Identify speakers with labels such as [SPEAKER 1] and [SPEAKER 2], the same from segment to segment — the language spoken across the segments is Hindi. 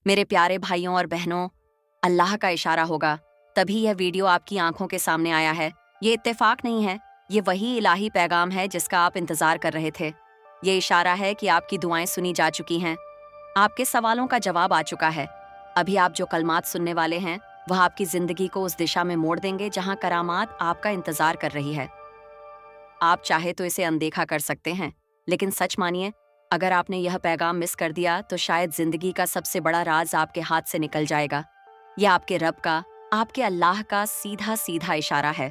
[SPEAKER 1] मेरे प्यारे भाइयों और बहनों, अल्लाह का इशारा होगा तभी यह वीडियो आपकी आंखों के सामने आया है। ये इत्तेफाक नहीं है, ये वही इलाही पैगाम है जिसका आप इंतजार कर रहे थे। ये इशारा है कि आपकी दुआएं सुनी जा चुकी हैं, आपके सवालों का जवाब आ चुका है। अभी आप जो कलमात सुनने वाले हैं वह आपकी जिंदगी को उस दिशा में मोड़ देंगे जहां करामात आपका इंतजार कर रही है। आप चाहे तो इसे अनदेखा कर सकते हैं, लेकिन सच मानिए, अगर आपने यह पैगाम मिस कर दिया तो शायद जिंदगी का सबसे बड़ा राज आपके हाथ से निकल जाएगा। यह आपके रब का, आपके अल्लाह का सीधा सीधा इशारा है।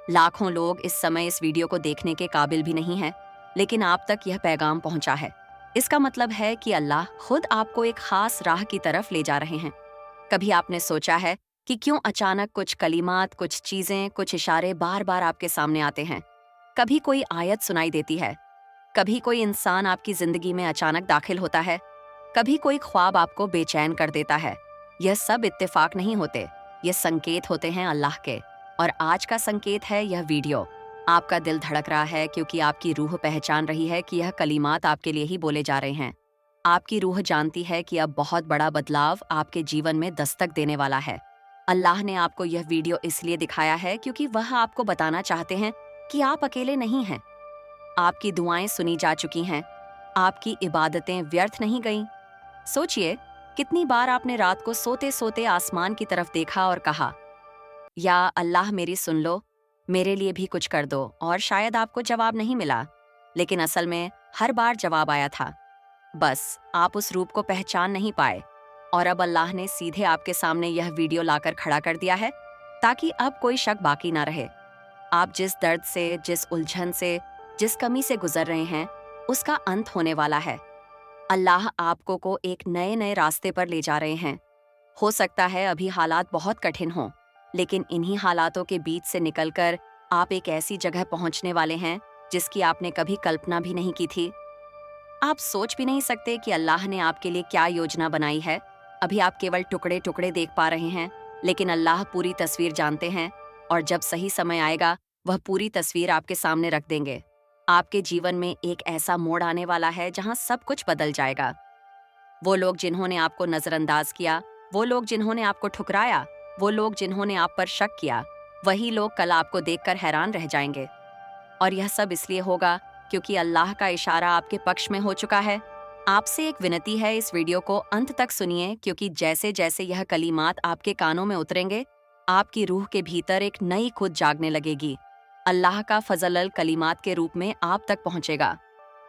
[SPEAKER 1] लाखों लोग इस समय इस वीडियो को देखने के काबिल भी नहीं हैं, लेकिन आप तक यह पैगाम पहुंचा है। इसका मतलब है कि अल्लाह खुद आपको एक खास राह की तरफ ले जा रहे हैं। कभी आपने सोचा है कि क्यों अचानक कुछ कलिमात, कुछ चीजें, कुछ इशारे बार बार आपके सामने आते हैं? कभी कोई आयत सुनाई देती है, कभी कोई इंसान आपकी जिंदगी में अचानक दाखिल होता है, कभी कोई ख्वाब आपको बेचैन कर देता है। यह सब इत्तेफाक नहीं होते, ये संकेत होते हैं अल्लाह के। और आज का संकेत है यह वीडियो। आपका दिल धड़क रहा है क्योंकि आपकी रूह पहचान रही है कि यह कलिमात आपके लिए ही बोले जा रहे हैं। आपकी रूह जानती है कि अब बहुत बड़ा बदलाव आपके जीवन में दस्तक देने वाला है। अल्लाह ने आपको यह वीडियो इसलिए दिखाया है क्योंकि वह आपको बताना चाहते हैं कि आप अकेले नहीं हैं। आपकी दुआएं सुनी जा चुकी हैं, आपकी इबादतें व्यर्थ नहीं गईं। सोचिए, कितनी बार आपने रात को सोते सोते आसमान की तरफ देखा और कहा, या अल्लाह मेरी सुन लो, मेरे लिए भी कुछ कर दो। और शायद आपको जवाब नहीं मिला, लेकिन असल में हर बार जवाब आया था। बस आप उस रूप को पहचान नहीं पाए। और अब अल्लाह ने सीधे आपके सामने यह वीडियो लाकर खड़ा कर दिया है ताकि अब कोई शक बाकी ना रहे। आप जिस दर्द से, जिस उलझन से, जिस कमी से गुजर रहे हैं, उसका अंत होने वाला है। अल्लाह आपको को एक नए नए रास्ते पर ले जा रहे हैं। हो सकता है अभी हालात बहुत कठिन हों, लेकिन इन्हीं हालातों के बीच से निकलकर आप एक ऐसी जगह पहुंचने वाले हैं जिसकी आपने कभी कल्पना भी नहीं की थी। आप सोच भी नहीं सकते कि अल्लाह ने आपके लिए क्या योजना बनाई है। अभी आप केवल टुकड़े टुकड़े देख पा रहे हैं, लेकिन अल्लाह पूरी तस्वीर जानते हैं और जब सही समय आएगा वह पूरी तस्वीर आपके सामने रख देंगे। आपके जीवन में एक ऐसा मोड़ आने वाला है जहां सब कुछ बदल जाएगा। वो लोग जिन्होंने आपको नजरअंदाज किया, वो लोग जिन्होंने आपको ठुकराया, वो लोग जिन्होंने आप पर शक किया, वही लोग कल आपको देखकर हैरान रह जाएंगे। और यह सब इसलिए होगा क्योंकि अल्लाह का इशारा आपके पक्ष में हो चुका है। आपसे एक विनती है, इस वीडियो को अंत तक सुनिए, क्योंकि जैसे जैसे यह कलीमात आपके कानों में उतरेंगे, आपकी रूह के भीतर एक नई खुद जागने लगेगी। अल्लाह का फजलल कलीमात के रूप में आप तक पहुंचेगा।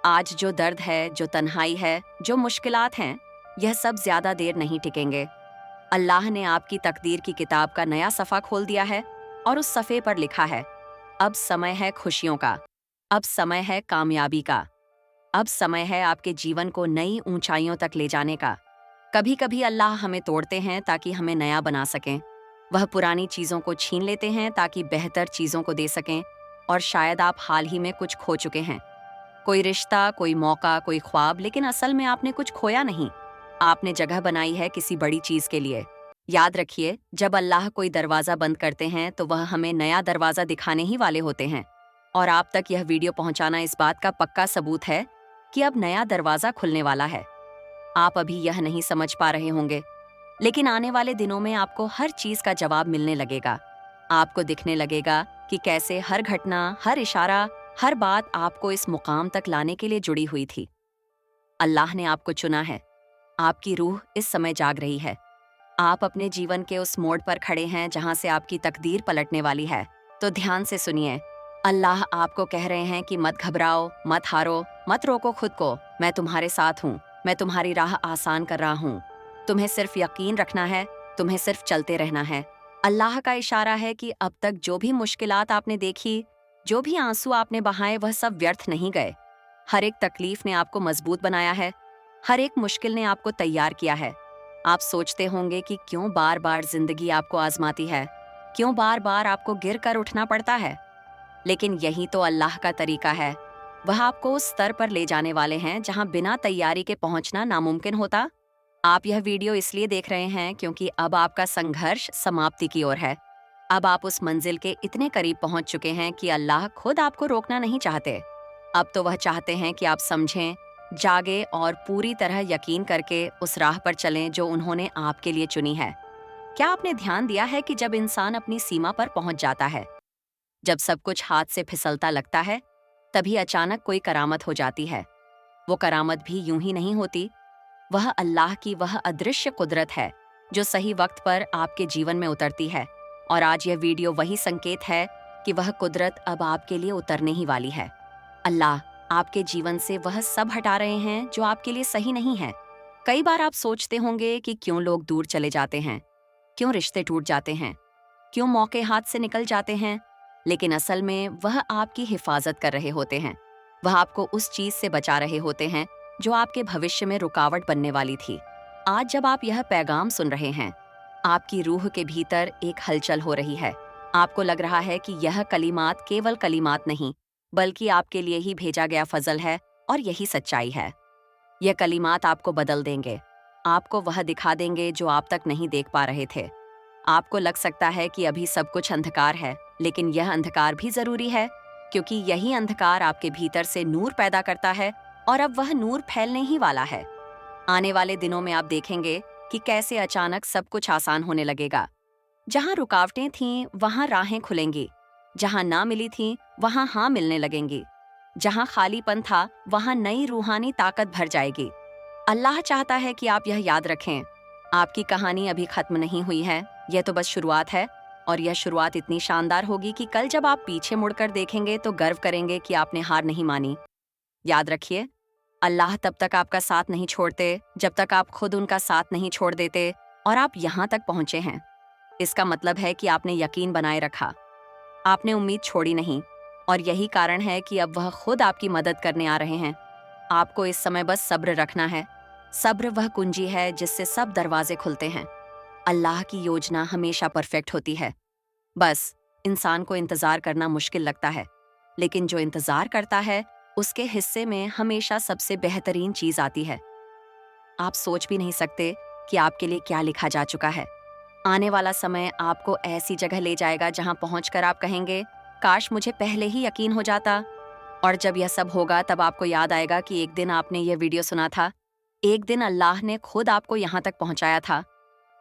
[SPEAKER 1] आज जो दर्द है, जो तन्हाई है, जो मुश्किलात हैं, यह सब ज्यादा देर नहीं टिकेंगे। अल्लाह ने आपकी तकदीर की किताब का नया सफ़ा खोल दिया है और उस सफ़े पर लिखा है, अब समय है खुशियों का, अब समय है कामयाबी का, अब समय है आपके जीवन को नई ऊंचाइयों तक ले जाने का। कभी कभी अल्लाह हमें तोड़ते हैं ताकि हमें नया बना सकें। वह पुरानी चीज़ों को छीन लेते हैं ताकि बेहतर चीज़ों को दे सकें। और शायद आप हाल ही में कुछ खो चुके हैं, कोई रिश्ता, कोई मौका, कोई ख्वाब, लेकिन असल में आपने कुछ खोया नहीं। आपने जगह बनाई है किसी बड़ी चीज़ के लिए। याद रखिए, जब अल्लाह कोई दरवाज़ा बंद करते हैं तो वह हमें नया दरवाज़ा दिखाने ही वाले होते हैं। और आप तक यह वीडियो पहुंचाना इस बात का पक्का सबूत है कि अब नया दरवाज़ा खुलने वाला है। आप अभी यह नहीं समझ पा रहे होंगे, लेकिन आने वाले दिनों में आपको हर चीज़ का जवाब मिलने लगेगा। आपको दिखने लगेगा कि कैसे हर घटना, हर इशारा, हर बात आपको इस मुकाम तक लाने के लिए जुड़ी हुई थी। अल्लाह ने आपको चुना है। आपकी रूह इस समय जाग रही है। आप अपने जीवन के उस मोड़ पर खड़े हैं जहां से आपकी तकदीर पलटने वाली है। तो ध्यान से सुनिए, अल्लाह आपको कह रहे हैं कि मत घबराओ, मत हारो, मत रोको खुद को। मैं तुम्हारे साथ हूँ, मैं तुम्हारी राह आसान कर रहा हूँ। तुम्हें सिर्फ यकीन रखना है, तुम्हें सिर्फ चलते रहना है। अल्लाह का इशारा है कि अब तक जो भी मुश्किलात आपने देखी, जो भी आंसू आपने बहाए, वह सब व्यर्थ नहीं गए। हर एक तकलीफ ने आपको मजबूत बनाया है, हर एक मुश्किल ने आपको तैयार किया है। आप सोचते होंगे कि क्यों बार बार जिंदगी आपको आजमाती है, क्यों बार बार आपको गिर कर उठना पड़ता है। लेकिन यही तो अल्लाह का तरीका है। वह आपको उस स्तर पर ले जाने वाले हैं जहां बिना तैयारी के पहुंचना नामुमकिन होता। आप यह वीडियो इसलिए देख रहे हैं क्योंकि अब आपका संघर्ष समाप्ति की ओर है। अब आप उस मंजिल के इतने करीब पहुंच चुके हैं कि अल्लाह खुद आपको रोकना नहीं चाहते। अब तो वह चाहते हैं कि आप समझें, जागे और पूरी तरह यकीन करके उस राह पर चलें जो उन्होंने आपके लिए चुनी है। क्या आपने ध्यान दिया है कि जब इंसान अपनी सीमा पर पहुंच जाता है, जब सब कुछ हाथ से फिसलता लगता है, तभी अचानक कोई करामत हो जाती है। वो करामत भी यूं ही नहीं होती। वह अल्लाह की वह अदृश्य कुदरत है जो सही वक्त पर आपके जीवन में उतरती है। और आज यह वीडियो वही संकेत है कि वह कुदरत अब आपके लिए उतरने ही वाली है। अल्लाह आपके जीवन से वह सब हटा रहे हैं जो आपके लिए सही नहीं है। कई बार आप सोचते होंगे कि क्यों लोग दूर चले जाते हैं, क्यों रिश्ते टूट जाते हैं, क्यों मौके हाथ से निकल जाते हैं। लेकिन असल में वह आपकी हिफाजत कर रहे होते हैं। वह आपको उस चीज से बचा रहे होते हैं जो आपके भविष्य में रुकावट बनने वाली थी। आज जब आप यह पैगाम सुन रहे हैं, आपकी रूह के भीतर एक हलचल हो रही है। आपको लग रहा है कि यह कलिमात केवल कलिमात नहीं, बल्कि आपके लिए ही भेजा गया फजल है, और यही सच्चाई है। यह कलिमात आपको बदल देंगे, आपको वह दिखा देंगे जो आप तक नहीं देख पा रहे थे। आपको लग सकता है कि अभी सब कुछ अंधकार है, लेकिन यह अंधकार भी जरूरी है, क्योंकि यही अंधकार आपके भीतर से नूर पैदा करता है, और अब वह नूर फैलने ही वाला है। आने वाले दिनों में आप देखेंगे कि कैसे अचानक सब कुछ आसान होने लगेगा। जहां रुकावटें थीं, वहां राहें खुलेंगी। जहां ना मिली थीं, वहां हाँ मिलने लगेंगी। जहां खालीपन था, वहां नई रूहानी ताकत भर जाएगी। अल्लाह चाहता है कि आप यह याद रखें, आपकी कहानी अभी खत्म नहीं हुई है, यह तो बस शुरुआत है। और यह शुरुआत इतनी शानदार होगी कि कल जब आप पीछे मुड़कर देखेंगे तो गर्व करेंगे कि आपने हार नहीं मानी। याद रखिए, अल्लाह तब तक आपका साथ नहीं छोड़ते जब तक आप खुद उनका साथ नहीं छोड़ देते, और आप यहाँ तक पहुंचे हैं। इसका मतलब है कि आपने यकीन बनाए रखा, आपने उम्मीद छोड़ी नहीं, और यही कारण है कि अब वह खुद आपकी मदद करने आ रहे हैं। आपको इस समय बस सब्र रखना है। सब्र वह कुंजी है जिससे सब दरवाजे खुलते हैं। अल्लाह की योजना हमेशा परफेक्ट होती है। बस इंसान को इंतजार करना मुश्किल लगता है, लेकिन जो इंतजार करता है उसके हिस्से में हमेशा सबसे बेहतरीन चीज आती है। आप सोच भी नहीं सकते कि आपके लिए क्या लिखा जा चुका है। आने वाला समय आपको ऐसी जगह ले जाएगा जहां पहुंचकर आप कहेंगे, काश मुझे पहले ही यकीन हो जाता। और जब यह सब होगा तब आपको याद आएगा कि एक दिन आपने यह वीडियो सुना था, एक दिन अल्लाह ने खुद आपको यहाँ तक पहुंचाया था,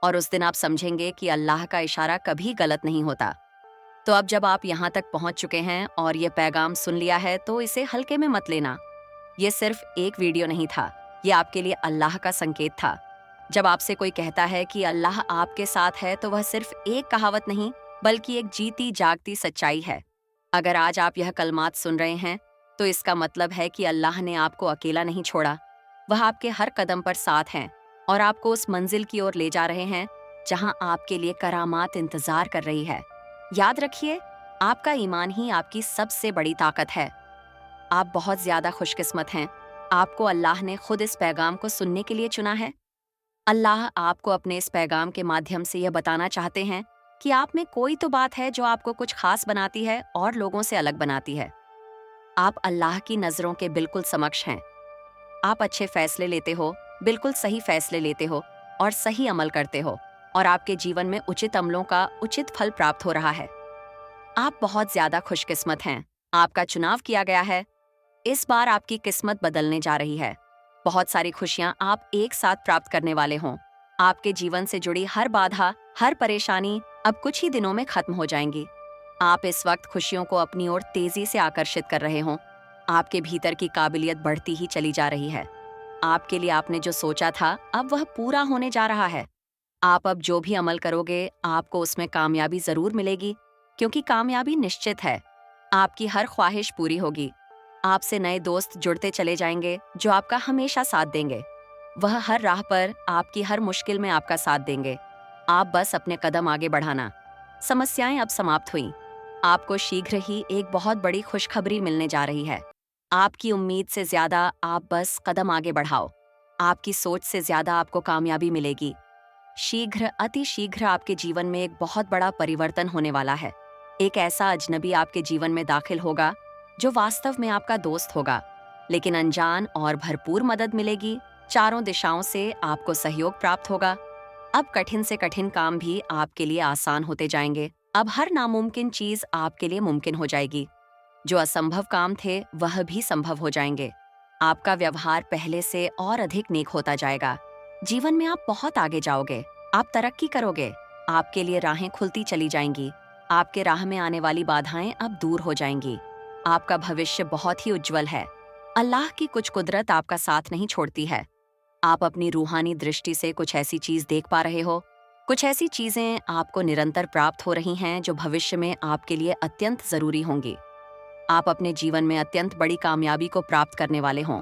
[SPEAKER 1] और उस दिन आप समझेंगे कि अल्लाह का इशारा कभी गलत नहीं होता। तो अब जब आप यहाँ तक पहुंच चुके हैं और ये पैगाम सुन लिया है, तो इसे हल्के में मत लेना। ये सिर्फ एक वीडियो नहीं था, ये आपके लिए अल्लाह का संकेत था। जब आपसे कोई कहता है कि अल्लाह आपके साथ है, तो वह सिर्फ एक कहावत नहीं, बल्कि एक जीती जागती सच्चाई है। अगर आज आप यह कलमात सुन रहे हैं, तो इसका मतलब है कि अल्लाह ने आपको अकेला नहीं छोड़ा। वह आपके हर कदम पर साथ हैं, और आपको उस मंजिल की ओर ले जा रहे हैं जहां आपके लिए करामात इंतजार कर रही है। याद रखिए, आपका ईमान ही आपकी सबसे बड़ी ताकत है। आप बहुत ज्यादा खुशकिस्मत हैं। आपको अल्लाह ने खुद इस पैगाम को सुनने के लिए चुना है। अल्लाह आपको अपने इस पैगाम के माध्यम से यह बताना चाहते हैं कि आप में कोई तो बात है जो आपको कुछ खास बनाती है और लोगों से अलग बनाती है। आप अल्लाह की नजरों के बिल्कुल समक्ष हैं। आप अच्छे फैसले लेते हो, बिल्कुल सही फैसले लेते हो, और सही अमल करते हो, और आपके जीवन में उचित अमलों का उचित फल प्राप्त हो रहा है। आप बहुत ज्यादा खुशकिस्मत हैं। आपका चुनाव किया गया है। इस बार आपकी किस्मत बदलने जा रही है। बहुत सारी खुशियां आप एक साथ प्राप्त करने वाले हों। आपके जीवन से जुड़ी हर बाधा, हर परेशानी अब कुछ ही दिनों में खत्म हो जाएंगी। आप इस वक्त खुशियों को अपनी ओर तेजी से आकर्षित कर रहे हों। आपके भीतर की काबिलियत बढ़ती ही चली जा रही है। आपके लिए आपने जो सोचा था, अब वह पूरा होने जा रहा है। आप अब जो भी अमल करोगे, आपको उसमें कामयाबी जरूर मिलेगी, क्योंकि कामयाबी निश्चित है। आपकी हर ख्वाहिश पूरी होगी। आपसे नए दोस्त जुड़ते चले जाएंगे जो आपका हमेशा साथ देंगे। वह हर राह पर आपकी हर मुश्किल में आपका साथ देंगे। आप बस अपने कदम आगे बढ़ाना। समस्याएं अब समाप्त हुईं। आपको शीघ्र ही एक बहुत बड़ी खुशखबरी मिलने जा रही है। आपकी उम्मीद से ज्यादा आप बस कदम आगे बढ़ाओ। आपकी सोच से ज्यादा आपको कामयाबी मिलेगी। शीघ्र, अति शीघ्र आपके जीवन में एक बहुत बड़ा परिवर्तन होने वाला है। एक ऐसा अजनबी आपके जीवन में दाखिल होगा जो वास्तव में आपका दोस्त होगा, लेकिन अनजान और भरपूर मदद मिलेगी। चारों दिशाओं से आपको सहयोग प्राप्त होगा। अब कठिन से कठिन काम भी आपके लिए आसान होते जाएंगे। अब हर नामुमकिन चीज आपके लिए मुमकिन हो जाएगी। जो असंभव काम थे, वह भी संभव हो जाएंगे। आपका व्यवहार पहले से और अधिक नेक होता जाएगा। जीवन में आप बहुत आगे जाओगे, आप तरक्की करोगे, आपके लिए राहें खुलती चली जाएंगी। आपके राह में आने वाली बाधाएं अब दूर हो जाएंगी। आपका भविष्य बहुत ही उज्जवल है। अल्लाह की कुछ कुदरत आपका साथ नहीं छोड़ती है। आप अपनी रूहानी दृष्टि से कुछ ऐसी चीज देख पा रहे हो, कुछ ऐसी चीजें आपको निरंतर प्राप्त हो रही हैं जो भविष्य में आपके लिए अत्यंत जरूरी होंगी। आप अपने जीवन में अत्यंत बड़ी कामयाबी को प्राप्त करने वाले हों।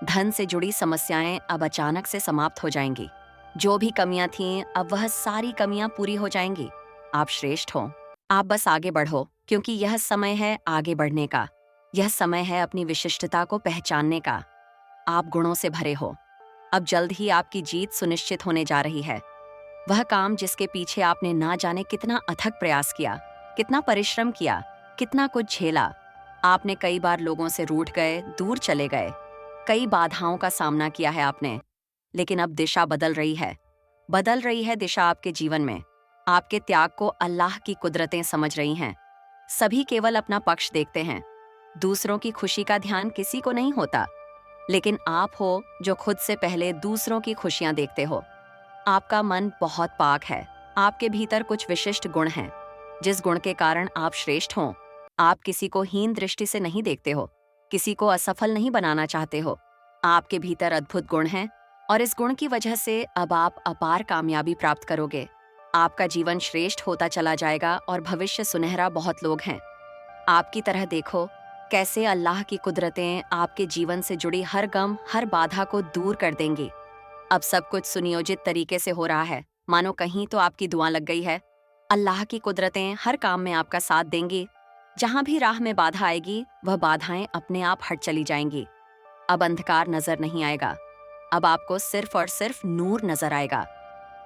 [SPEAKER 1] धन से जुड़ी समस्याएं अब अचानक से समाप्त हो जाएंगी। जो भी कमियां थीं, अब वह सारी कमियां पूरी हो जाएंगी। आप श्रेष्ठ हो। आप बस आगे बढ़ो, क्योंकि यह समय है आगे बढ़ने का। यह समय है अपनी विशिष्टता को पहचानने का। आप गुणों से भरे हो। अब जल्द ही आपकी जीत सुनिश्चित होने जा रही है। वह काम जिसके पीछे आपने ना जाने कितना अथक प्रयास किया, कितना परिश्रम किया, कितना कुछ झेला। आपने कई बार लोगों से रूठ गए, दूर चले गए, कई बाधाओं का सामना किया है आपने, लेकिन अब दिशा बदल रही है। बदल रही है दिशा आपके जीवन में। आपके त्याग को अल्लाह की कुदरतें समझ रही हैं। सभी केवल अपना पक्ष देखते हैं। दूसरों की खुशी का ध्यान किसी को नहीं होता, लेकिन आप हो जो खुद से पहले दूसरों की खुशियां देखते हो। आपका मन बहुत पाक है। आपके भीतर कुछ विशिष्ट गुण हैं, जिस गुण के कारण आप श्रेष्ठ हों। आप किसी को हीन दृष्टि से नहीं देखते हो, किसी को असफल नहीं बनाना चाहते हो। आपके भीतर अद्भुत गुण हैं और इस गुण की वजह से अब आप अपार कामयाबी प्राप्त करोगे। आपका जीवन श्रेष्ठ होता चला जाएगा और भविष्य सुनहरा बहुत लोग हैं। आपकी तरह देखो कैसे अल्लाह की कुदरतें आपके जीवन से जुड़ी हर गम, हर बाधा को दूर कर देंगी। अब सब कुछ सुनियोजित तरीके से हो रहा है, मानो कहीं तो आपकी दुआ लग गई है। अल्लाह की कुदरतें हर काम में आपका साथ देंगी। जहां भी राह में बाधा आएगी, वह बाधाएं अपने आप हट चली जाएंगी। अब अंधकार नजर नहीं आएगा। अब आपको सिर्फ और सिर्फ नूर नजर आएगा।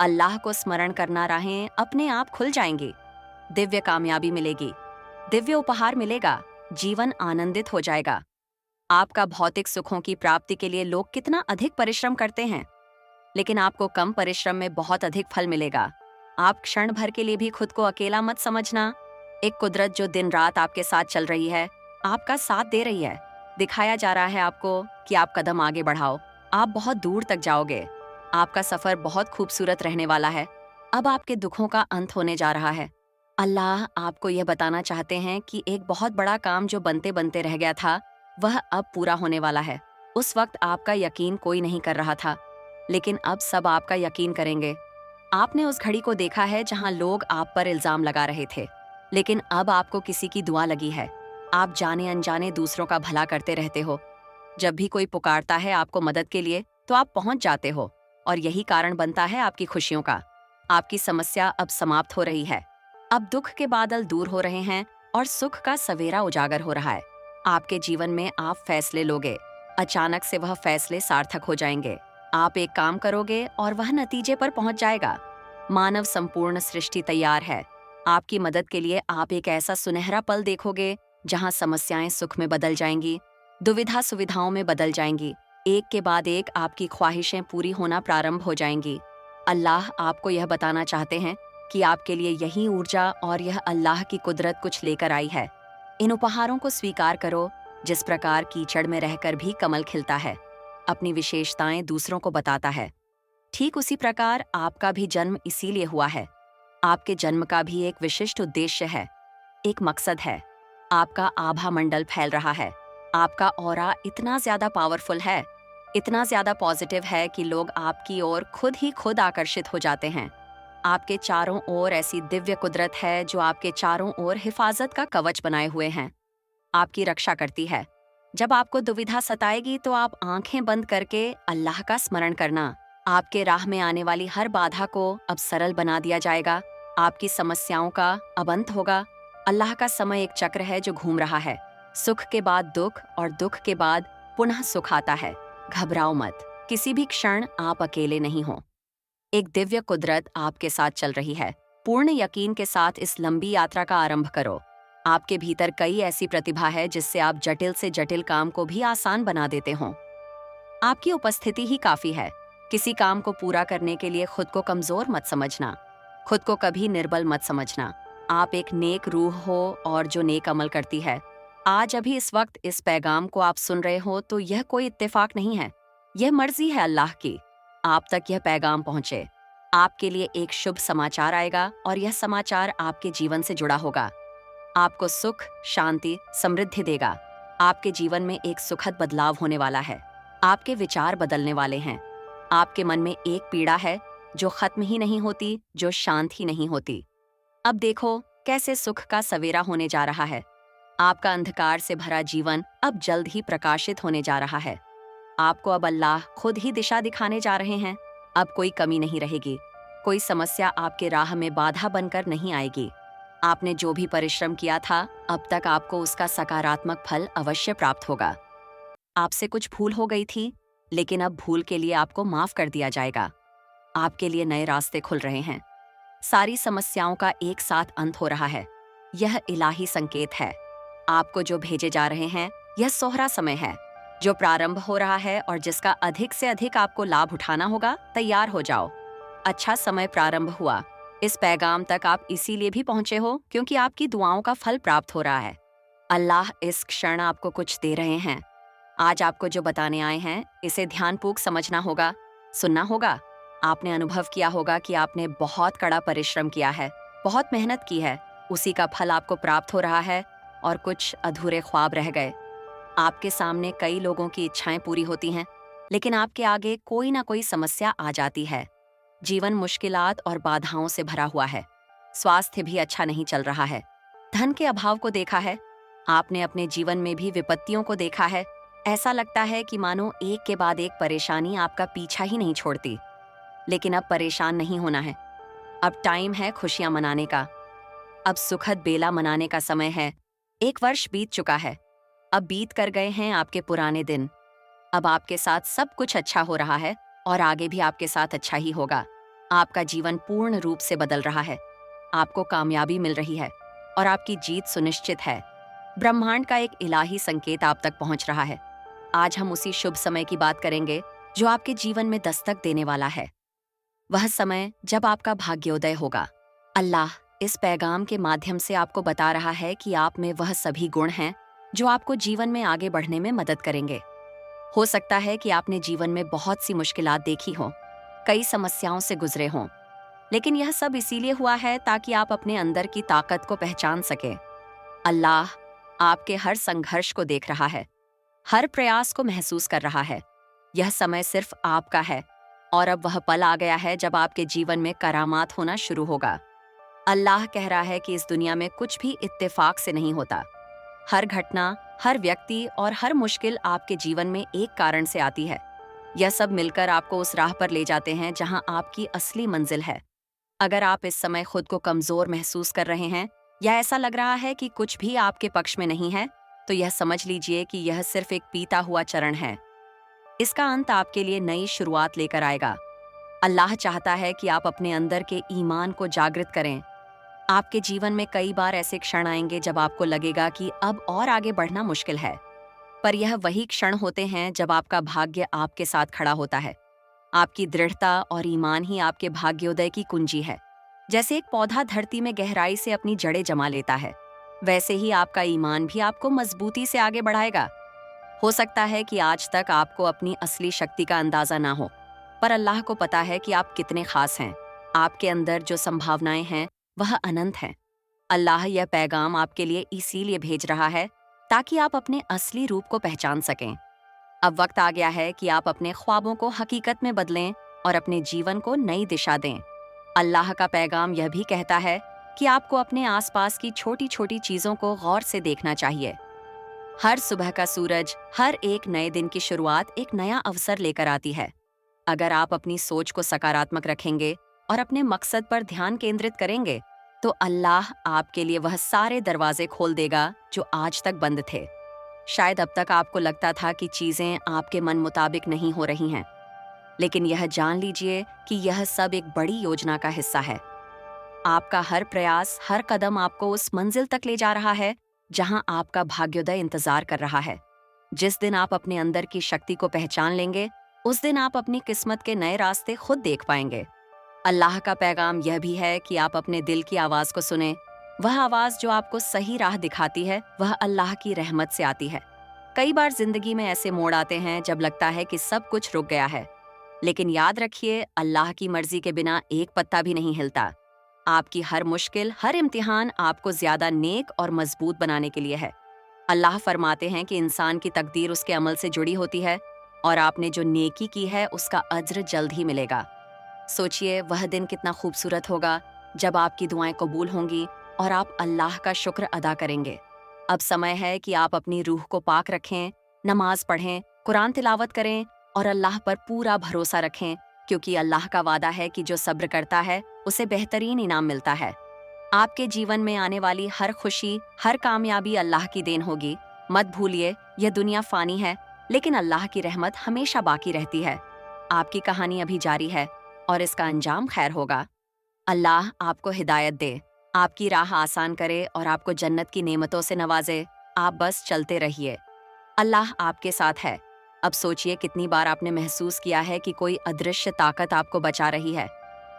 [SPEAKER 1] अल्लाह को स्मरण करना राहें अपने आप खुल जाएंगी। दिव्य कामयाबी मिलेगी, दिव्य उपहार मिलेगा, जीवन आनंदित हो जाएगा। आपका भौतिक सुखों की प्राप्ति के लिए लोग कितना अधिक परिश्रम करते हैं, लेकिन आपको कम परिश्रम में बहुत अधिक फल मिलेगा। आप क्षण भर के लिए भी खुद को अकेला मत समझना। एक कुदरत जो दिन रात आपके साथ चल रही है, आपका साथ दे रही है। दिखाया जा रहा है आपको कि आप कदम आगे बढ़ाओ, आप बहुत दूर तक जाओगे। आपका सफर बहुत खूबसूरत रहने वाला है। अब आपके दुखों का अंत होने जा रहा है। अल्लाह आपको यह बताना चाहते हैं कि एक बहुत बड़ा काम जो बनते बनते रह गया था, वह अब पूरा होने वाला है। उस वक्त आपका यकीन कोई नहीं कर रहा था, लेकिन अब सब आपका यकीन करेंगे। आपने उस घड़ी को देखा है जहां लोग आप पर इल्जाम लगा रहे थे, लेकिन अब आपको किसी की दुआ लगी है। आप जाने अनजाने दूसरों का भला करते रहते हो। जब भी कोई पुकारता है आपको मदद के लिए, तो आप पहुंच जाते हो, और यही कारण बनता है आपकी खुशियों का। आपकी समस्या अब समाप्त हो रही है। अब दुख के बादल दूर हो रहे हैं और सुख का सवेरा उजागर हो रहा है। आपके जीवन में आप फैसले लोगे। अचानक से वह फैसले सार्थक हो जाएंगे। आप एक काम करोगे और वह नतीजे पर पहुंच जाएगा। मानव संपूर्ण सृष्टि तैयार है। आपकी मदद के लिए आप एक ऐसा सुनहरा पल देखोगे जहां समस्याएं सुख में बदल जाएंगी, दुविधा सुविधाओं में बदल जाएंगी। एक के बाद एक आपकी ख्वाहिशें पूरी होना प्रारंभ हो जाएंगी। अल्लाह आपको यह बताना चाहते हैं कि आपके लिए यही ऊर्जा और यह अल्लाह की कुदरत कुछ लेकर आई है। इन उपहारों को स्वीकार करो। जिस प्रकार कीचड़ में रहकर भी कमल खिलता है, अपनी विशेषताएं दूसरों को बताता है, ठीक उसी प्रकार आपका भी जन्म इसीलिए हुआ है। आपके जन्म का भी एक विशिष्ट उद्देश्य है, एक मकसद है। आपका आभा मंडल फैल रहा है। आपका ऑरा इतना ज्यादा पावरफुल है, इतना ज्यादा पॉजिटिव है कि लोग आपकी ओर खुद ही खुद आकर्षित हो जाते हैं। आपके चारों ओर ऐसी दिव्य कुदरत है जो आपके चारों ओर हिफाजत का कवच बनाए हुए हैं, आपकी रक्षा करती है। जब आपको दुविधा सताएगी तो आप आंखें बंद करके अल्लाह का स्मरण करना। आपके राह में आने वाली हर बाधा को अब सरल बना दिया जाएगा। आपकी समस्याओं का अब अंत होगा। अल्लाह का समय एक चक्र है जो घूम रहा है। सुख के बाद दुख और दुख के बाद पुनः सुख आता है। घबराओ मत, किसी भी क्षण आप अकेले नहीं हो। एक दिव्य कुदरत आपके साथ चल रही है। पूर्ण यकीन के साथ इस लंबी यात्रा का आरंभ करो। आपके भीतर कई ऐसी प्रतिभा है जिससे आप जटिल से जटिल काम को भी आसान बना देते हो। आपकी उपस्थिति ही काफी है। किसी काम को पूरा करने के लिए खुद को कमजोर मत समझना, खुद को कभी निर्बल मत समझना। आप एक नेक रूह हो और जो नेक अमल करती है। आज अभी इस वक्त इस पैगाम को आप सुन रहे हो तो यह कोई इत्तेफाक नहीं है, यह मर्जी है अल्लाह की। आप तक यह पैगाम पहुंचे। आपके लिए एक शुभ समाचार आएगा और यह समाचार आपके जीवन से जुड़ा होगा। आपको सुख, शांति, समृद्धि देगा। आपके जीवन में एक सुखद बदलाव होने वाला है। आपके विचार बदलने वाले हैं। आपके मन में एक पीड़ा है जो खत्म ही नहीं होती, जो शांत ही नहीं होती। अब देखो कैसे सुख का सवेरा होने जा रहा है। आपका अंधकार से भरा जीवन अब जल्द ही प्रकाशित होने जा रहा है। आपको अब अल्लाह खुद ही दिशा दिखाने जा रहे हैं। अब कोई कमी नहीं रहेगी। कोई समस्या आपके राह में बाधा बनकर नहीं आएगी। आपने जो भी परिश्रम किया था, अब तक आपको उसका सकारात्मक फल अवश्य प्राप्त होगा। आपसे कुछ भूल हो गई थी, लेकिन अब भूल के लिए आपको माफ कर दिया जाएगा। आपके लिए नए रास्ते खुल रहे हैं। सारी समस्याओं का एक साथ अंत हो रहा है। यह इलाही संकेत है। आपको जो भेजे जा रहे हैं, यह सोहरा समय है जो प्रारंभ हो रहा है और जिसका अधिक से अधिक आपको लाभ उठाना होगा। तैयार हो जाओ। अच्छा समय प्रारंभ हुआ। इस पैगाम तक आप इसीलिए भी पहुंचे हो क्योंकि आपकी दुआओं का फल प्राप्त हो रहा है। अल्लाह इस क्षण आपको कुछ दे रहे हैं। आज आपको जो बताने आए हैं, इसे ध्यानपूर्वक समझना होगा, सुनना होगा। आपने अनुभव किया होगा कि आपने बहुत कड़ा परिश्रम किया है, बहुत मेहनत की है, उसी का फल आपको प्राप्त हो रहा है और कुछ अधूरे ख्वाब रह गए। आपके सामने कई लोगों की इच्छाएं पूरी होती हैं, लेकिन आपके आगे कोई ना कोई समस्या आ जाती है। जीवन मुश्किलात और बाधाओं से भरा हुआ है। स्वास्थ्य भी अच्छा नहीं चल रहा है। धन के अभाव को देखा है। आपने अपने जीवन में भी विपत्तियों को देखा है। ऐसा लगता है कि मानो एक के बाद एक परेशानी आपका पीछा ही नहीं छोड़ती। लेकिन अब परेशान नहीं होना है। अब टाइम है खुशियां मनाने का। अब सुखद बेला मनाने का समय है। 1 वर्ष बीत चुका है। अब बीत कर गए हैं आपके पुराने दिन। अब आपके साथ सब कुछ अच्छा हो रहा है और आगे भी आपके साथ अच्छा ही होगा। आपका जीवन पूर्ण रूप से बदल रहा है। आपको कामयाबी मिल रही है और आपकी जीत सुनिश्चित है। ब्रह्मांड का एक इलाही संकेत आप तक पहुंच रहा है। आज हम उसी शुभ समय की बात करेंगे जो आपके जीवन में दस्तक देने वाला है। वह समय जब आपका भाग्योदय होगा। अल्लाह इस पैगाम के माध्यम से आपको बता रहा है कि आप में वह सभी गुण हैं जो आपको जीवन में आगे बढ़ने में मदद करेंगे। हो सकता है कि आपने जीवन में बहुत सी मुश्किलात देखी हों, कई समस्याओं से गुजरे हों, लेकिन यह सब इसीलिए हुआ है ताकि आप अपने अंदर की ताकत को पहचान सकें। अल्लाह आपके हर संघर्ष को देख रहा है, हर प्रयास को महसूस कर रहा है। यह समय सिर्फ आपका है और अब वह पल आ गया है जब आपके जीवन में करामात होना शुरू होगा। अल्लाह कह रहा है कि इस दुनिया में कुछ भी इत्तेफाक से नहीं होता। हर घटना, हर व्यक्ति और हर मुश्किल आपके जीवन में एक कारण से आती है। यह सब मिलकर आपको उस राह पर ले जाते हैं जहां आपकी असली मंजिल है। अगर आप इस समय खुद को कमजोर महसूस कर रहे हैं या ऐसा लग रहा है कि कुछ भी आपके पक्ष में नहीं है, तो यह समझ लीजिए कि यह सिर्फ एक बीता हुआ चरण है। इसका अंत आपके लिए नई शुरुआत लेकर आएगा। अल्लाह चाहता है कि आप अपने अंदर के ईमान को जागृत करें। आपके जीवन में कई बार ऐसे क्षण आएंगे जब आपको लगेगा कि अब और आगे बढ़ना मुश्किल है, पर यह वही क्षण होते हैं जब आपका भाग्य आपके साथ खड़ा होता है। आपकी दृढ़ता और ईमान ही आपके भाग्योदय की कुंजी है। जैसे एक पौधा धरती में गहराई से अपनी जड़ें जमा लेता है, वैसे ही आपका ईमान भी आपको मजबूती से आगे बढ़ाएगा। हो सकता है कि आज तक आपको अपनी असली शक्ति का अंदाजा ना हो, पर अल्लाह को पता है कि आप कितने खास हैं। आपके अंदर जो संभावनाएं हैं वह अनंत हैं। अल्लाह यह पैगाम आपके लिए इसीलिए भेज रहा है ताकि आप अपने असली रूप को पहचान सकें। अब वक्त आ गया है कि आप अपने ख्वाबों को हकीकत में बदलें और अपने जीवन को नई दिशा दें। अल्लाह का पैगाम यह भी कहता है कि आपको अपने आसपास की छोटी छोटी चीजों को गौर से देखना चाहिए। हर सुबह का सूरज, हर एक नए दिन की शुरुआत एक नया अवसर लेकर आती है। अगर आप अपनी सोच को सकारात्मक रखेंगे और अपने मकसद पर ध्यान केंद्रित करेंगे, तो अल्लाह आपके लिए वह सारे दरवाजे खोल देगा जो आज तक बंद थे। शायद अब तक आपको लगता था कि चीजें आपके मन मुताबिक नहीं हो रही हैं, लेकिन यह जान लीजिए कि यह सब एक बड़ी योजना का हिस्सा है। आपका हर प्रयास, हर कदम आपको उस मंजिल तक ले जा रहा है जहां आपका भाग्योदय इंतजार कर रहा है। जिस दिन आप अपने अंदर की शक्ति को पहचान लेंगे, उस दिन आप अपनी किस्मत के नए रास्ते खुद देख पाएंगे। अल्लाह का पैगाम यह भी है कि आप अपने दिल की आवाज को सुने। वह आवाज जो आपको सही राह दिखाती है, वह अल्लाह की रहमत से आती है। कई बार जिंदगी में ऐसे मोड़ आते हैं जब लगता है कि सब कुछ रुक गया है, लेकिन याद रखिए, अल्लाह की मर्जी के बिना एक पत्ता भी नहीं हिलता। आपकी हर मुश्किल, हर इम्तिहान आपको ज्यादा नेक और मजबूत बनाने के लिए है। अल्लाह फरमाते हैं कि इंसान की तकदीर उसके अमल से जुड़ी होती है, और आपने जो नेकी की है उसका अज्र जल्द ही मिलेगा। सोचिए, वह दिन कितना खूबसूरत होगा जब आपकी दुआएं कबूल होंगी और आप अल्लाह का शुक्र अदा करेंगे। अब समय है कि आप अपनी रूह को पाक रखें, नमाज पढ़ें, कुरान तिलावत करें और अल्लाह पर पूरा भरोसा रखें, क्योंकि अल्लाह का वादा है कि जो सब्र करता है उसे बेहतरीन इनाम मिलता है। आपके जीवन में आने वाली हर खुशी, हर कामयाबी अल्लाह की देन होगी। मत भूलिए, यह दुनिया फानी है, लेकिन अल्लाह की रहमत हमेशा बाकी रहती है। आपकी कहानी अभी जारी है और इसका अंजाम खैर होगा। अल्लाह आपको हिदायत दे, आपकी राह आसान करे और आपको जन्नत की नेमतों से नवाजे। आप बस चलते रहिए, अल्लाह आपके साथ है। अब सोचिए, कितनी बार आपने महसूस किया है कि कोई अदृश्य ताकत आपको बचा रही है।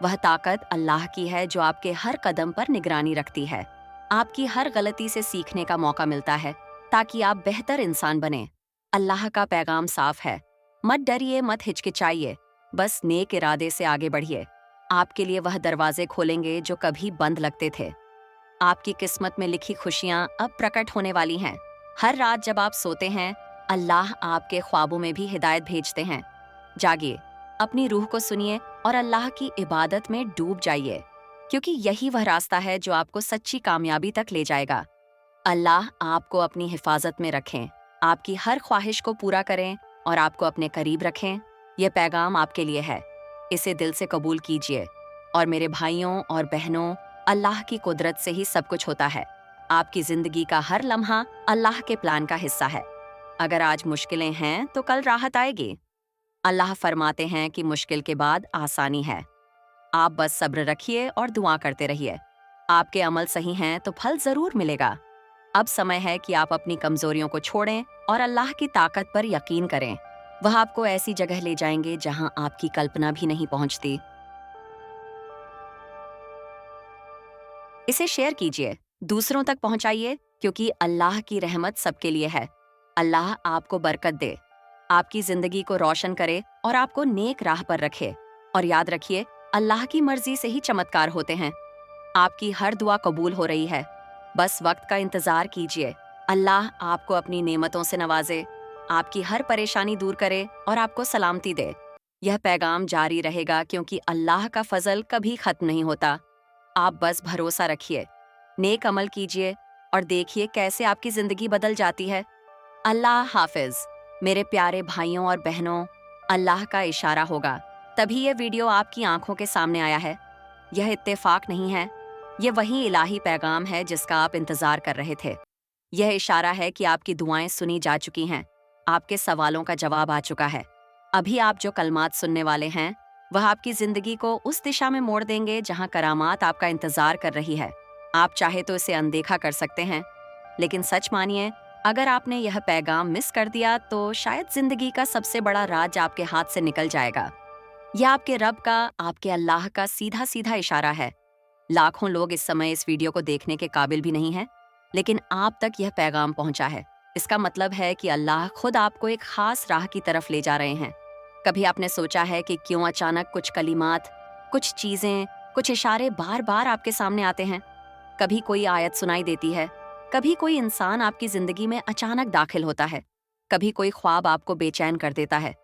[SPEAKER 1] वह ताकत अल्लाह की है जो आपके हर कदम पर निगरानी रखती है। आपकी हर गलती से सीखने का मौका मिलता है ताकि आप बेहतर इंसान बने। अल्लाह का पैगाम साफ है, मत डरिए, मत हिचकिचाइए, बस नेक इरादे से आगे बढ़िए। आपके लिए वह दरवाजे खोलेंगे जो कभी बंद लगते थे। आपकी किस्मत में लिखी खुशियां अब प्रकट होने वाली हैं। हर रात जब आप सोते हैं, अल्लाह आपके ख्वाबों में भी हिदायत भेजते हैं। जागिए, अपनी रूह को सुनिए और अल्लाह की इबादत में डूब जाइए, क्योंकि यही वह रास्ता है जो आपको सच्ची कामयाबी तक ले जाएगा। अल्लाह आपको अपनी हिफाजत में रखें, आपकी हर ख्वाहिश को पूरा करें और आपको अपने करीब रखें। यह पैगाम आपके लिए है, इसे दिल से कबूल कीजिए। और मेरे भाइयों और बहनों, अल्लाह की कुदरत से ही सब कुछ होता है। आपकी जिंदगी का हर लम्हा अल्लाह के प्लान का हिस्सा है। अगर आज मुश्किलें हैं तो कल राहत आएगी। अल्लाह फरमाते हैं कि मुश्किल के बाद आसानी है। आप बस सब्र रखिए और दुआ करते रहिए। आपके अमल सही हैं तो फल जरूर मिलेगा। अब समय है कि आप अपनी कमजोरियों को छोड़ें और अल्लाह की ताकत पर यकीन करें। वह आपको ऐसी जगह ले जाएंगे जहां आपकी कल्पना भी नहीं पहुंचती। इसे शेयर कीजिए, दूसरों तक पहुंचाइए, क्योंकि अल्लाह की रहमत सबके लिए है। अल्लाह आपको बरकत दे, आपकी जिंदगी को रोशन करे और आपको नेक राह पर रखे। और याद रखिए, अल्लाह की मर्जी से ही चमत्कार होते हैं। आपकी हर दुआ कबूल हो रही है, बस वक्त का इंतजार कीजिए। अल्लाह आपको अपनी नेमतों से नवाजे, आपकी हर परेशानी दूर करे और आपको सलामती दे। यह पैगाम जारी रहेगा, क्योंकि अल्लाह का फजल कभी खत्म नहीं होता। आप बस भरोसा रखिए, नेक अमल कीजिए और देखिए कैसे आपकी जिंदगी बदल जाती है। अल्लाह हाफिज। मेरे प्यारे भाइयों और बहनों, अल्लाह का इशारा होगा तभी ये वीडियो आपकी आंखों के सामने आया है। यह इत्तेफाक नहीं है, ये वही इलाही पैगाम है जिसका आप इंतजार कर रहे थे। यह इशारा है कि आपकी दुआएं सुनी जा चुकी हैं, आपके सवालों का जवाब आ चुका है। अभी आप जो कलमात सुनने वाले हैं, वह आपकी जिंदगी को उस दिशा में मोड़ देंगे जहां करामात आपका इंतजार कर रही है। आप चाहे तो इसे अनदेखा कर सकते हैं, लेकिन सच मानिए, अगर आपने यह पैगाम मिस कर दिया तो शायद जिंदगी का सबसे बड़ा राज आपके हाथ से निकल जाएगा। यह आपके रब का, आपके अल्लाह का सीधा सीधा इशारा है। लाखों लोग इस समय इस वीडियो को देखने के काबिल भी नहीं हैं, लेकिन आप तक यह पैगाम पहुंचा है। इसका मतलब है कि अल्लाह खुद आपको एक खास राह की तरफ ले जा रहे हैं। कभी आपने सोचा है कि क्यों अचानक कुछ कलिमात, कुछ चीजें, कुछ इशारे बार बार आपके सामने आते हैं? कभी कोई आयत सुनाई देती है, कभी कोई इंसान आपकी जिंदगी में अचानक दाखिल होता है, कभी कोई ख्वाब आपको बेचैन कर देता है।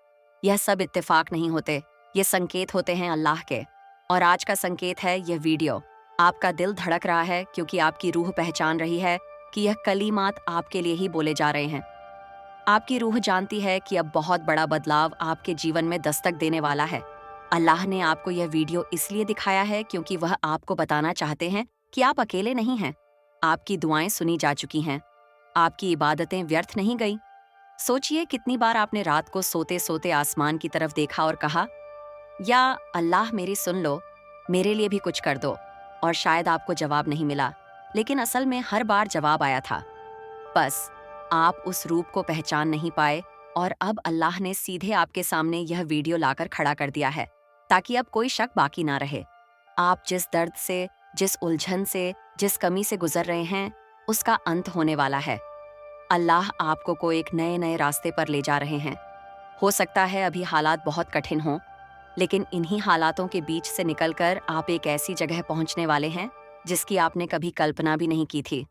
[SPEAKER 1] यह सब इत्तेफाक नहीं होते, ये संकेत होते हैं अल्लाह के। और आज का संकेत है यह वीडियो। आपका दिल धड़क रहा है क्योंकि आपकी रूह पहचान रही है कि यह कलीमात आपके लिए ही बोले जा रहे हैं। आपकी रूह जानती है कि अब बहुत बड़ा बदलाव आपके जीवन में दस्तक देने वाला है। अल्लाह ने आपको यह वीडियो इसलिए दिखाया है क्योंकि वह आपको बताना चाहते हैं कि आप अकेले नहीं हैं। आपकी दुआएं सुनी जा चुकी हैं, आपकी इबादतें व्यर्थ नहीं गई। सोचिए, कितनी बार आपने रात को सोते सोते आसमान की तरफ देखा और कहा, या अल्लाह मेरी सुन लो, मेरे लिए भी कुछ कर दो। और शायद आपको जवाब नहीं मिला, लेकिन असल में हर बार जवाब आया था। बस आप उस रूप को पहचान नहीं पाए, और अब अल्लाह ने सीधे आपके सामने यह वीडियो लाकर खड़ा कर दिया है, ताकि अब कोई शक बाकी ना रहे। आप जिस दर्द से, जिस उलझन से, जिस कमी से गुजर रहे हैं, उसका अंत होने वाला है। अल्लाह आपको को एक नए नए रास्ते पर ले जा रहे हैं। हो सकता है अभी हालात बहुत कठिन हों, लेकिन इन्हीं हालातों के बीच से निकलकर आप एक ऐसी जगह पहुंचने वाले हैं जिसकी आपने कभी कल्पना भी नहीं की थी।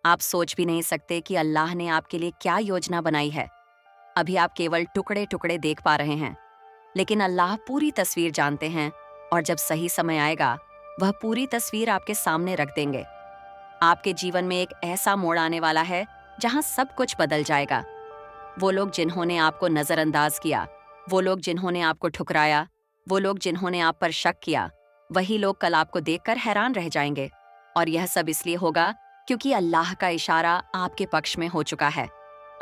[SPEAKER 1] आप सोच भी नहीं सकते कि अल्लाह ने आपके लिए क्या योजना बनाई है। अभी आप केवल टुकड़े टुकड़े देख पा रहे हैं, लेकिन अल्लाह पूरी तस्वीर जानते हैं, और जब सही समय आएगा वह पूरी तस्वीर आपके सामने रख देंगे। आपके जीवन में एक ऐसा मोड़ आने वाला है जहां सब कुछ बदल जाएगा। वो लोग जिन्होंने आपको नजरअंदाज किया, वो लोग जिन्होंने आपको ठुकराया, वो लोग जिन्होंने आप पर शक किया, वही लोग कल आपको देखकर हैरान रह जाएंगे। और यह सब इसलिए होगा क्योंकि अल्लाह का इशारा आपके पक्ष में हो चुका है।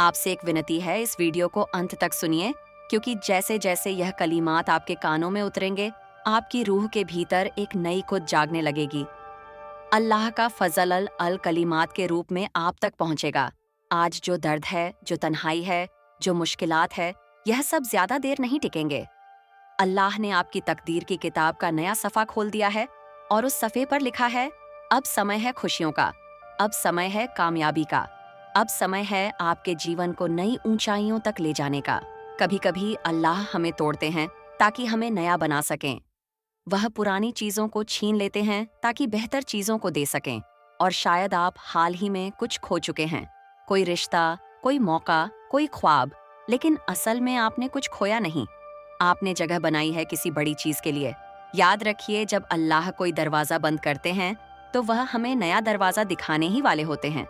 [SPEAKER 1] आपसे एक विनती है, इस वीडियो को अंत तक सुनिए, क्योंकि जैसे जैसे यह कलीमात आपके कानों में उतरेंगे, आपकी रूह के भीतर एक नई खुद जागने लगेगी। अल्लाह का फजल अल कलीमात के रूप में आप तक पहुंचेगा। आज जो दर्द है, जो तन्हाई है, जो मुश्किलात है, यह सब ज्यादा देर नहीं टिकेंगे। अल्लाह ने आपकी तकदीर की किताब का नया सफ़ा खोल दिया है, और उस सफ़े पर लिखा है, अब समय है खुशियों का, अब समय है कामयाबी का, अब समय है आपके जीवन को नई ऊंचाइयों तक ले जाने का। कभी कभी अल्लाह हमें तोड़ते हैं ताकि हमें नया बना सकें। वह पुरानी चीजों को छीन लेते हैं ताकि बेहतर चीजों को दे सकें। और शायद आप हाल ही में कुछ खो चुके हैं, कोई रिश्ता, कोई मौका, कोई ख्वाब, लेकिन असल में आपने कुछ खोया नहीं। आपने जगह बनाई है किसी बड़ी चीज के लिए। याद रखिए, जब अल्लाह कोई दरवाजा बंद करते हैं तो वह हमें नया दरवाजा दिखाने ही वाले होते हैं।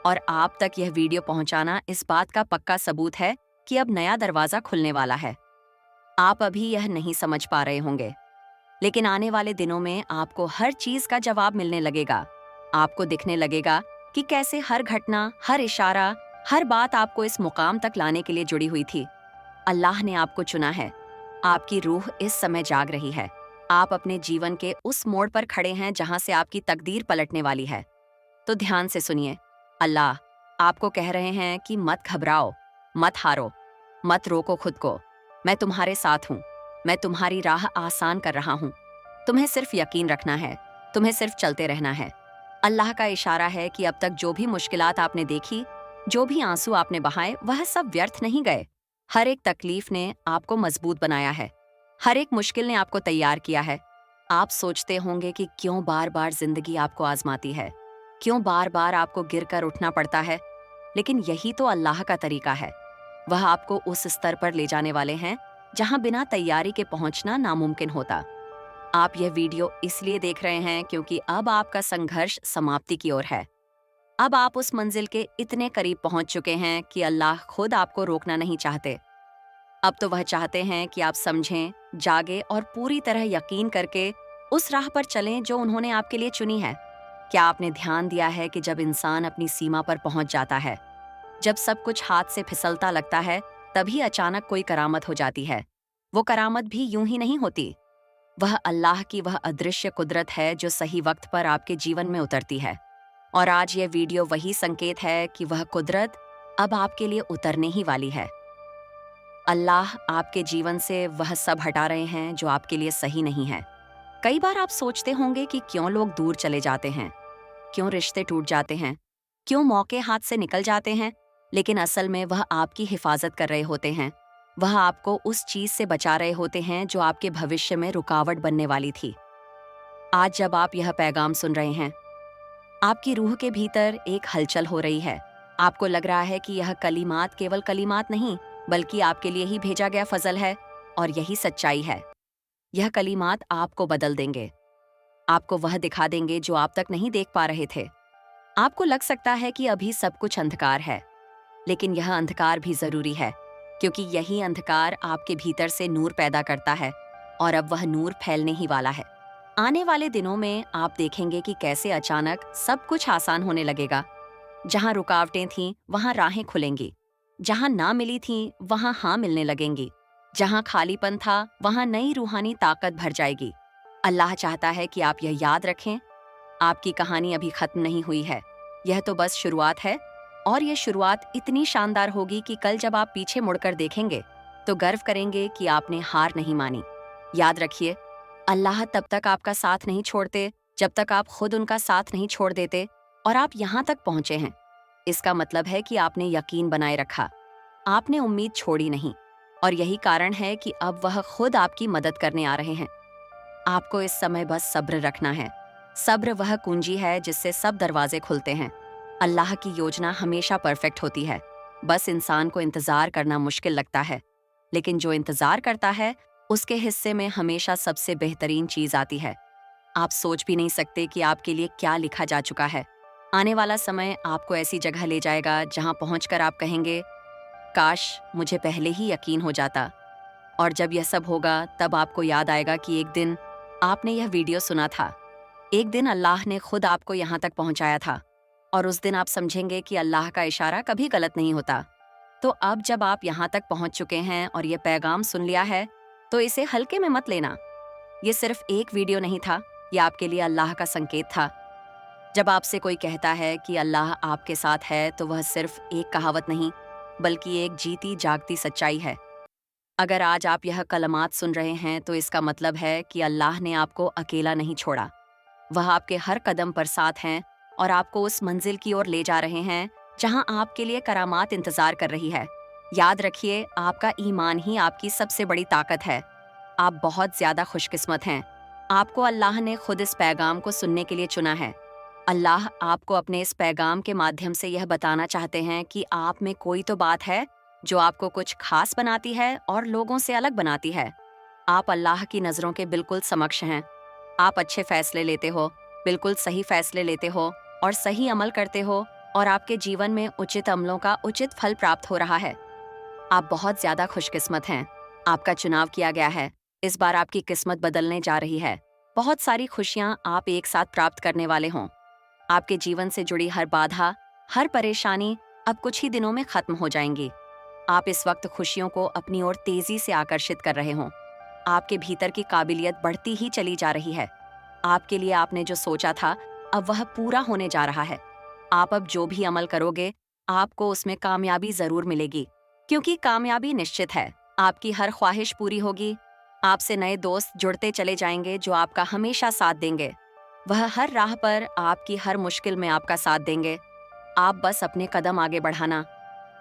[SPEAKER 1] और आप तक यह वीडियो पहुंचाना इस बात का पक्का सबूत है कि अब नया दरवाजा खुलने वाला है। आप अभी यह नहीं समझ पा रहे होंगे, लेकिन आने वाले दिनों में आपको हर चीज का जवाब मिलने लगेगा। आपको दिखने लगेगा कि कैसे हर घटना, हर इशारा, हर बात आपको इस मुकाम तक लाने के लिए जुड़ी हुई थी। अल्लाह ने आपको चुना है। आपकी रूह इस समय जाग रही है। आप अपने जीवन के उस मोड़ पर खड़े हैं जहां से आपकी तकदीर पलटने वाली है। तो ध्यान से सुनिए। अल्लाह आपको कह रहे हैं कि मत घबराओ, मत हारो, मत रोको खुद को। मैं तुम्हारे साथ हूँ। मैं तुम्हारी राह आसान कर रहा हूँ। तुम्हें सिर्फ यकीन रखना है, तुम्हें सिर्फ चलते रहना है। अल्लाह का इशारा है कि अब तक जो भी मुश्किलात आपने देखी, जो भी आंसू आपने बहाए, वह सब व्यर्थ नहीं गए। हर एक तकलीफ ने आपको मजबूत बनाया है। हर एक मुश्किल ने आपको तैयार किया है। आप सोचते होंगे कि क्यों बार बार जिंदगी आपको आजमाती है, क्यों बार बार आपको गिरकर उठना पड़ता है, लेकिन यही तो अल्लाह का तरीका है। वह आपको उस स्तर पर ले जाने वाले हैं जहां बिना तैयारी के पहुंचना नामुमकिन होता। आप यह वीडियो इसलिए देख रहे हैं क्योंकि अब आपका संघर्ष समाप्ति की ओर है। अब आप उस मंजिल के इतने करीब पहुंच चुके हैं कि अल्लाह खुद आपको रोकना नहीं चाहते। अब तो वह चाहते हैं कि आप समझें, जागे और पूरी तरह यकीन करके उस राह पर चलें जो उन्होंने आपके लिए चुनी है। क्या आपने ध्यान दिया है कि जब इंसान अपनी सीमा पर पहुंच जाता है, जब सब कुछ हाथ से फिसलता लगता है, तभी अचानक कोई करामत हो जाती है। वो करामत भी यूं ही नहीं होती। वह अल्लाह की वह अदृश्य कुदरत है जो सही वक्त पर आपके जीवन में उतरती है। और आज ये वीडियो वही संकेत है कि वह कुदरत अब आपके लिए उतरने ही वाली है। अल्लाह आपके जीवन से वह सब हटा रहे हैं जो आपके लिए सही नहीं है। कई बार आप सोचते होंगे कि क्यों लोग दूर चले जाते हैं, क्यों रिश्ते टूट जाते हैं, क्यों मौके हाथ से निकल जाते हैं, लेकिन असल में वह आपकी हिफाजत कर रहे होते हैं। वह आपको उस चीज से बचा रहे होते हैं जो आपके भविष्य में रुकावट बनने वाली थी। आज जब आप यह पैगाम सुन रहे हैं, आपकी रूह के भीतर एक हलचल हो रही है। आपको लग रहा है कि यह कलीमात केवल कलीमात नहीं, बल्कि आपके लिए ही भेजा गया फजल है। और यही सच्चाई है। यह कलीमात आपको बदल देंगे, आपको वह दिखा देंगे जो आप तक नहीं देख पा रहे थे। आपको लग सकता है कि अभी सब कुछ अंधकार है, लेकिन यह अंधकार भी जरूरी है, क्योंकि यही अंधकार आपके भीतर से नूर पैदा करता है, और अब वह नूर फैलने ही वाला है। आने वाले दिनों में आप देखेंगे कि कैसे अचानक सब कुछ आसान होने लगेगा। जहां रुकावटें थीं, वहां राहें खुलेंगी। जहां ना मिली थीं, वहां हाँ मिलने लगेंगी। जहां खालीपन था, वहां नई रूहानी ताकत भर जाएगी। अल्लाह चाहता है कि आप यह याद रखें, आपकी कहानी अभी खत्म नहीं हुई है। यह तो बस शुरुआत है, और यह शुरुआत इतनी शानदार होगी कि कल जब आप पीछे मुड़कर देखेंगे तो गर्व करेंगे कि आपने हार नहीं मानी। याद रखिए, अल्लाह तब तक आपका साथ नहीं छोड़ते जब तक आप खुद उनका साथ नहीं छोड़ देते और आप यहाँ तक पहुंचे हैं। इसका मतलब है कि आपने यकीन बनाए रखा, आपने उम्मीद छोड़ी नहीं, और यही कारण है कि अब वह खुद आपकी मदद करने आ रहे हैं। आपको इस समय बस सब्र रखना है। सब्र वह कुंजी है जिससे सब दरवाजे खुलते हैं। अल्लाह की योजना हमेशा परफेक्ट होती है, बस इंसान को इंतजार करना मुश्किल लगता है। लेकिन जो इंतजार करता है उसके हिस्से में हमेशा सबसे बेहतरीन चीज आती है। आप सोच भी नहीं सकते कि आपके लिए क्या लिखा जा चुका है। आने वाला समय आपको ऐसी जगह ले जाएगा जहां पहुंचकर आप कहेंगे, काश मुझे पहले ही यकीन हो जाता। और जब यह सब होगा तब आपको याद आएगा कि एक दिन आपने यह वीडियो सुना था, एक दिन अल्लाह ने खुद आपको यहाँ तक पहुँचाया था, और उस दिन आप समझेंगे कि अल्लाह का इशारा कभी गलत नहीं होता। तो अब जब आप यहाँ तक पहुँच चुके हैं और ये पैगाम सुन लिया है, तो इसे हल्के में मत लेना। ये सिर्फ एक वीडियो नहीं था, ये आपके लिए अल्लाह का संकेत था। जब आपसे कोई कहता है कि अल्लाह आपके साथ है, तो वह सिर्फ एक कहावत नहीं, बल्कि एक जीती जागती सच्चाई है। अगर आज आप यह कलमात सुन रहे हैं तो इसका मतलब है कि अल्लाह ने आपको अकेला नहीं छोड़ा। वह आपके हर कदम पर साथ हैं और आपको उस मंजिल की ओर ले जा रहे हैं जहां आपके लिए करामात इंतजार कर रही है। याद रखिए, आपका ईमान ही आपकी सबसे बड़ी ताकत है। आप बहुत ज्यादा खुशकिस्मत हैं। आपको अल्लाह ने खुद इस पैगाम को सुनने के लिए चुना है। अल्लाह आपको अपने इस पैगाम के माध्यम से यह बताना चाहते हैं कि आप में कोई तो बात है जो आपको कुछ खास बनाती है और लोगों से अलग बनाती है। आप अल्लाह की नज़रों के बिल्कुल समक्ष हैं। आप अच्छे फैसले लेते हो, बिल्कुल सही फैसले लेते हो और सही अमल करते हो, और आपके जीवन में उचित अमलों का उचित फल प्राप्त हो रहा है। आप बहुत ज़्यादा खुशकिस्मत हैं। आपका चुनाव किया गया है। इस बार आपकी किस्मत बदलने जा रही है। बहुत सारी खुशियाँ आप एक साथ प्राप्त करने वाले हों। आपके जीवन से जुड़ी हर बाधा, हर परेशानी अब कुछ ही दिनों में खत्म हो जाएंगी। आप इस वक्त खुशियों को अपनी ओर तेजी से आकर्षित कर रहे हों। आपके भीतर की काबिलियत बढ़ती ही चली जा रही है। आपके लिए आपने जो सोचा था, अब वह पूरा होने जा रहा है। आप अब जो भी अमल करोगे, आपको उसमें कामयाबी जरूर मिलेगी, क्योंकि कामयाबी निश्चित है। आपकी हर ख्वाहिश पूरी होगी। आपसे नए दोस्त जुड़ते चले जाएंगे जो आपका हमेशा साथ देंगे। वह हर राह पर आपकी हर मुश्किल में आपका साथ देंगे। आप बस अपने कदम आगे बढ़ाना।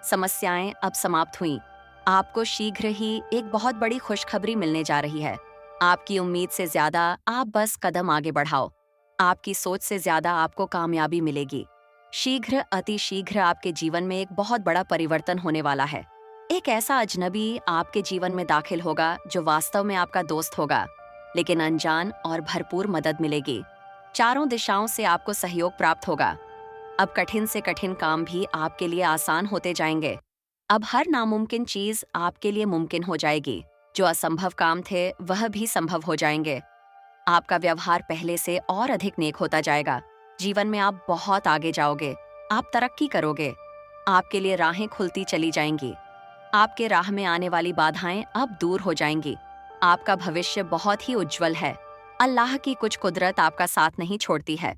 [SPEAKER 1] समस्याएं अब समाप्त हुईं। आपको शीघ्र ही एक बहुत बड़ी खुशखबरी मिलने जा रही है। आपकी उम्मीद से ज्यादा आप बस कदम आगे बढ़ाओ। आपकी सोच से ज्यादा आपको कामयाबी मिलेगी। शीघ्र अति शीघ्र आपके जीवन में एक बहुत बड़ा परिवर्तन होने वाला है। एक ऐसा अजनबी आपके जीवन में दाखिल होगा जो वास्तव में आपका दोस्त होगा, लेकिन अनजान और भरपूर मदद मिलेगी। चारों दिशाओं से आपको सहयोग प्राप्त होगा। अब कठिन से कठिन काम भी आपके लिए आसान होते जाएंगे। अब हर नामुमकिन चीज आपके लिए मुमकिन हो जाएगी। जो असंभव काम थे वह भी संभव हो जाएंगे। आपका व्यवहार पहले से और अधिक नेक होता जाएगा। जीवन में आप बहुत आगे जाओगे। आप तरक्की करोगे। आपके लिए राहें खुलती चली जाएंगी। आपके राह में आने वाली बाधाएं अब दूर हो जाएंगी। आपका भविष्य बहुत ही उज्जवल है। अल्लाह की कुछ कुदरत आपका साथ नहीं छोड़ती है।